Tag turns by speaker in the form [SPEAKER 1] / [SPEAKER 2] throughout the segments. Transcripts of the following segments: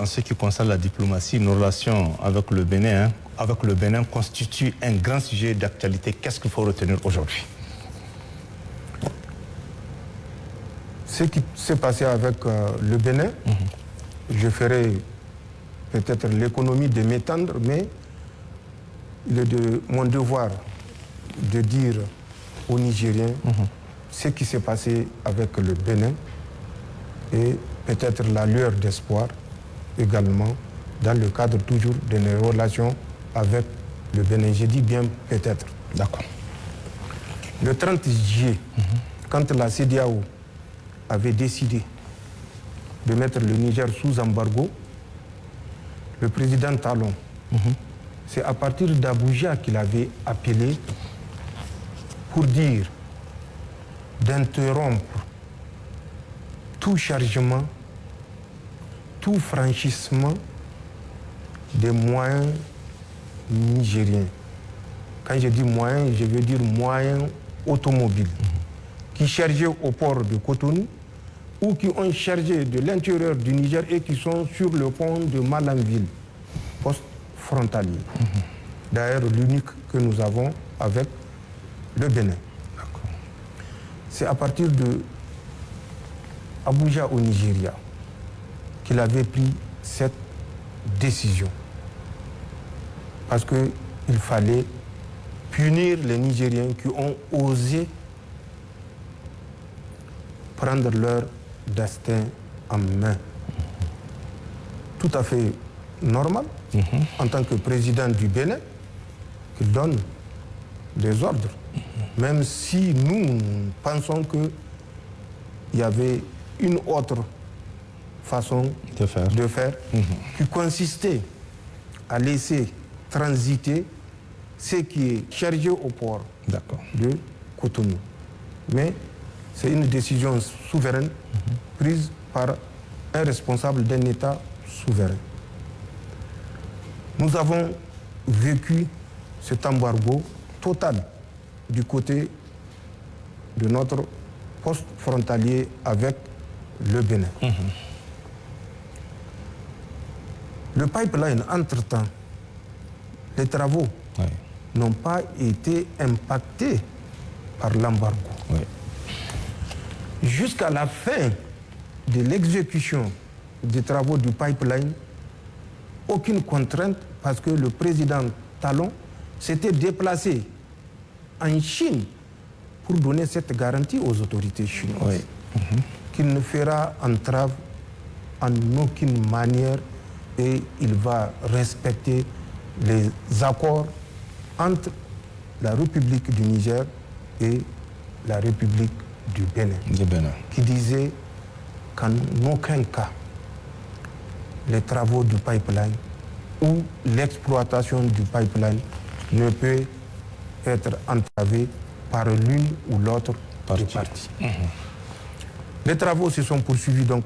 [SPEAKER 1] en ce qui concerne la diplomatie, nos relations avec le Bénin constituent un grand sujet d'actualité. Qu'est-ce qu'il faut retenir aujourd'hui?
[SPEAKER 2] Ce qui s'est passé avec le Bénin, je ferai peut-être l'économie de m'étendre, mais il est de mon devoir de dire aux Nigériens ce qui s'est passé avec le Bénin et peut-être la lueur d'espoir également dans le cadre toujours de nos relations avec le Bénin. Je dis bien peut-être.
[SPEAKER 1] D'accord.
[SPEAKER 2] Le 30 juillet, quand la CEDEAO avait décidé de mettre le Niger sous embargo, le président Talon, c'est à partir d'Abuja qu'il avait appelé pour dire d'interrompre tout chargement, tout franchissement des moyens nigériens. Quand je dis moyens, je veux dire moyens automobiles qui chargeaient au port de Cotonou ou qui ont chargé de l'intérieur du Niger et qui sont sur le pont de Malanville, poste frontalier. D'ailleurs, l'unique que nous avons avec le Bénin. C'est à partir de Abuja au Nigeria qu'il avait pris cette décision. Parce qu'il fallait punir les Nigériens qui ont osé prendre leur destin en main. Tout à fait normal, en tant que président du Bénin, qu'il donne des ordres. Même si nous pensons qu'il y avait une autre façon de faire qui consistait à laisser transiter ce qui est chargé au port de Cotonou. Mais c'est une décision souveraine prise par un responsable d'un État souverain. Nous avons vécu cet embargo total du côté de notre poste frontalier avec le Bénin. Le pipeline, entre-temps, les travaux n'ont pas été impactés par l'embargo. Jusqu'à la fin de l'exécution des travaux du pipeline, aucune contrainte parce que le président Talon s'était déplacé en Chine pour donner cette garantie aux autorités chinoises qu'il ne fera entrave en aucune manière et il va respecter les accords entre la République du Niger et la République du Bénin, qui disait qu'en aucun cas les travaux du pipeline ou l'exploitation du pipeline ne peut être entravée par l'une ou l'autre des parties. Les travaux se sont poursuivis donc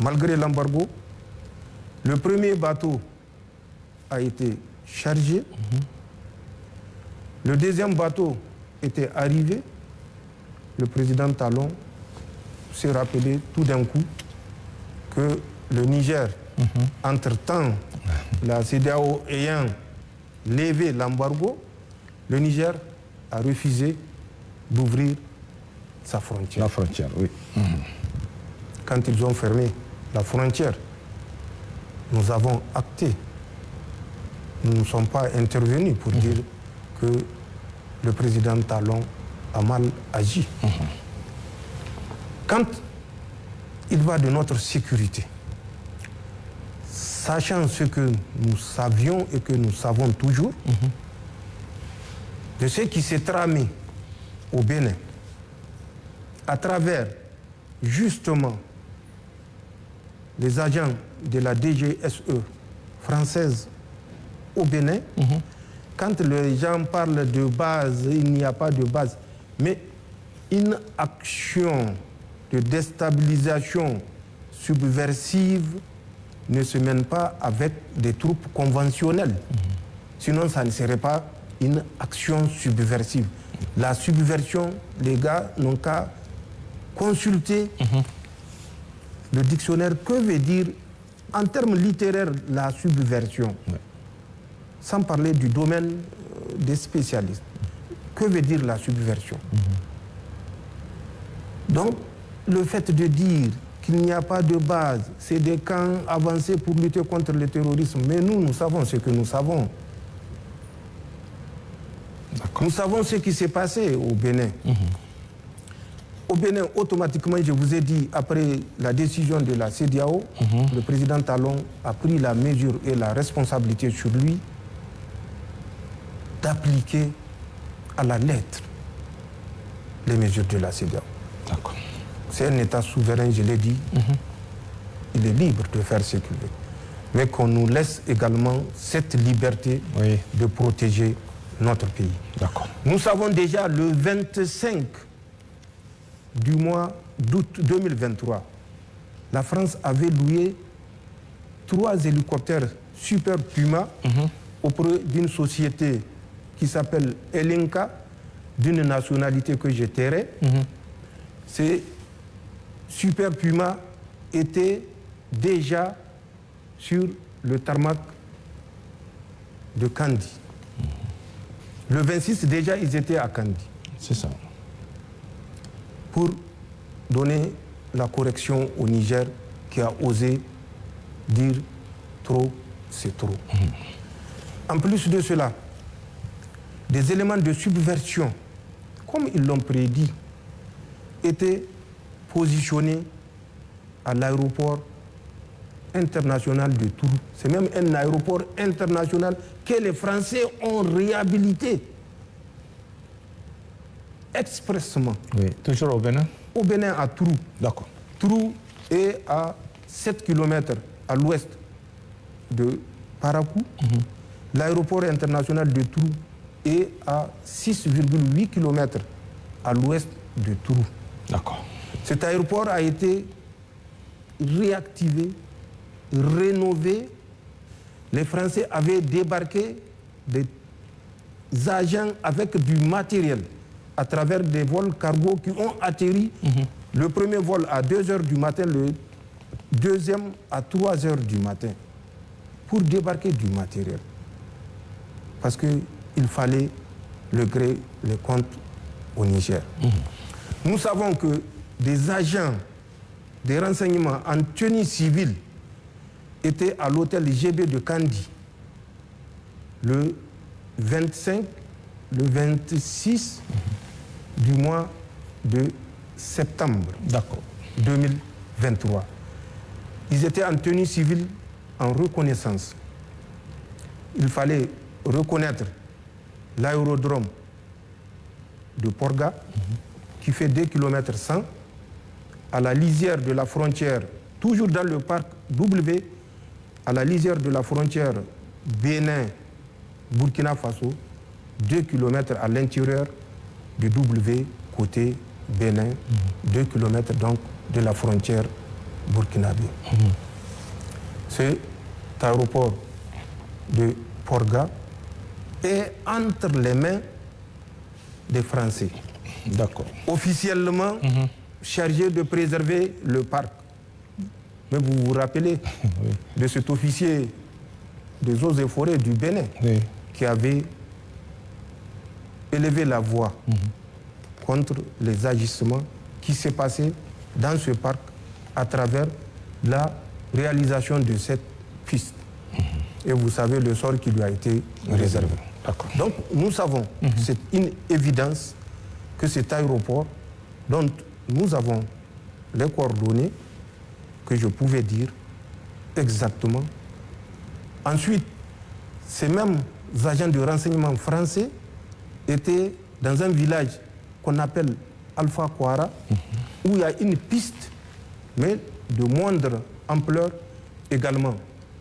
[SPEAKER 2] malgré l'embargo. Le premier bateau a été chargé. Le deuxième bateau était arrivé. Le président Talon s'est rappelé tout d'un coup que le Niger, entre-temps, la CEDEAO ayant levé l'embargo, le Niger a refusé d'ouvrir sa frontière.
[SPEAKER 1] La frontière, oui.
[SPEAKER 2] Quand ils ont fermé la frontière, nous avons acté. Nous ne sommes pas intervenus pour dire que le président Talon a mal agi. Quand il va de notre sécurité, sachant ce que nous savions et que nous savons toujours, de ce qui s'est tramé au Bénin, à travers justement les agents de la DGSE française au Bénin, quand les gens parlent de base, il n'y a pas de base. Mais une action de déstabilisation subversive ne se mène pas avec des troupes conventionnelles. Sinon, ça ne serait pas une action subversive. La subversion, les gars n'ont qu'à consulter le dictionnaire. Que veut dire en termes littéraires, la subversion, sans parler du domaine des spécialistes, que veut dire la subversion? Donc, le fait de dire qu'il n'y a pas de base, c'est des camps avancés pour lutter contre le terrorisme, mais nous savons ce que nous savons. Nous savons ce qui s'est passé au Bénin. Au Bénin, automatiquement, je vous ai dit, après la décision de la CEDEAO, le président Talon a pris la mesure et la responsabilité sur lui d'appliquer à la lettre les mesures de la CEDEAO. C'est un État souverain, je l'ai dit. Il est libre de faire ce qu'il veut. Mais qu'on nous laisse également cette liberté de protéger notre pays. Nous savons déjà le 25 du mois d'août 2023, la France avait loué 3 hélicoptères Super Puma auprès d'une société qui s'appelle Elinka, d'une nationalité que je tairai. Ces Super Puma étaient déjà sur le tarmac de Kandi. Le 26, déjà, ils étaient à Kandi.
[SPEAKER 1] C'est ça.
[SPEAKER 2] Pour donner la correction au Niger qui a osé dire trop, c'est trop. En plus de cela, des éléments de subversion, comme ils l'ont prédit, étaient positionnés à l'aéroport international de Tours. C'est même un aéroport international que les Français ont réhabilité expressément.
[SPEAKER 1] Oui, toujours au Bénin?
[SPEAKER 2] Au Bénin, à Trou.
[SPEAKER 1] D'accord.
[SPEAKER 2] Trou est à 7 km à l'ouest de Parakou. L'aéroport international de Trou est à 6,8 km à l'ouest de Trou.
[SPEAKER 1] D'accord.
[SPEAKER 2] Cet aéroport a été réactivé, rénové. Les Français avaient débarqué des agents avec du matériel à travers des vols cargo qui ont atterri. Le premier vol à 2 h du matin, le deuxième à 3 h du matin, pour débarquer du matériel. Parce qu'il fallait le gré, le compte au Niger. Nous savons que des agents des renseignements en tenue civile étaient à l'hôtel GB de Kandi le 25, le 26 du mois de septembre 2023. Ils étaient en tenue civile en reconnaissance. Il fallait reconnaître l'aérodrome de Porga, qui fait 2 km 100, à la lisière de la frontière, toujours dans le parc W, à la lisière de la frontière Bénin-Burkina Faso, 2 km à l'intérieur du W côté Bénin, 2 km donc de la frontière burkinabé. Cet aéroport de Porga est entre les mains des Français.
[SPEAKER 1] D'accord.
[SPEAKER 2] Officiellement chargé de préserver le parc. Mais vous vous rappelez de cet officier des eaux et forêts du Bénin qui avait élevé la voix contre les agissements qui s'est passé dans ce parc à travers la réalisation de cette piste. Et vous savez le sort qui lui a été réservé. Donc nous savons, c'est une évidence que cet aéroport, dont nous avons les coordonnées, que je pouvais dire exactement. Ensuite, ces mêmes agents de renseignement français étaient dans un village qu'on appelle Alpha Kouara, où il y a une piste, mais de moindre ampleur également.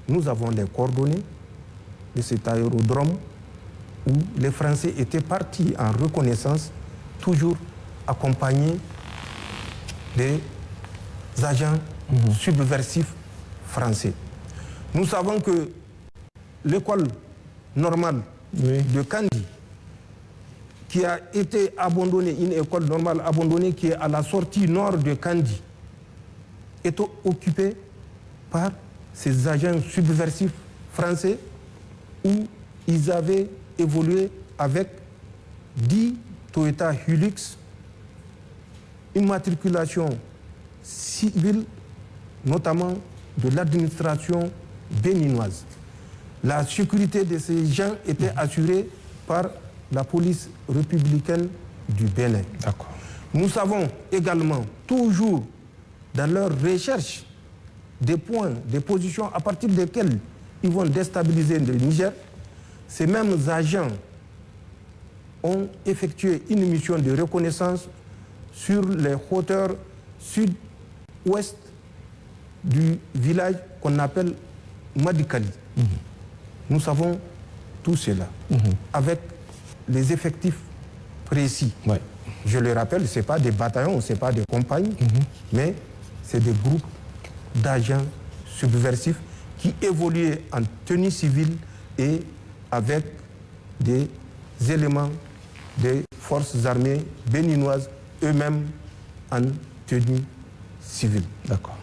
[SPEAKER 2] Nous avons les coordonnées de cet aérodrome où les Français étaient partis en reconnaissance, toujours accompagnés des agents subversifs français. Nous savons que l'école normale de Kandi, qui a été abandonnée, une école normale abandonnée qui est à la sortie nord de Kandi, est occupée par ces agents subversifs français où ils avaient évolué avec 10 Toyota Hilux, une matriculation civile, notamment de l'administration béninoise. La sécurité de ces gens était assurée par la police républicaine du Bénin.
[SPEAKER 1] D'accord.
[SPEAKER 2] Nous savons également, toujours dans leur recherche des points, des positions à partir desquelles ils vont déstabiliser le Niger, ces mêmes agents ont effectué une mission de reconnaissance sur les hauteurs sud-ouest du village qu'on appelle Madikali. Nous savons tout cela, avec les effectifs précis.
[SPEAKER 1] Ouais.
[SPEAKER 2] Je le rappelle, ce n'est pas des bataillons, ce n'est pas des compagnies, mais c'est des groupes d'agents subversifs qui évoluaient en tenue civile et avec des éléments des forces armées béninoises eux-mêmes en tenue civile.
[SPEAKER 1] D'accord.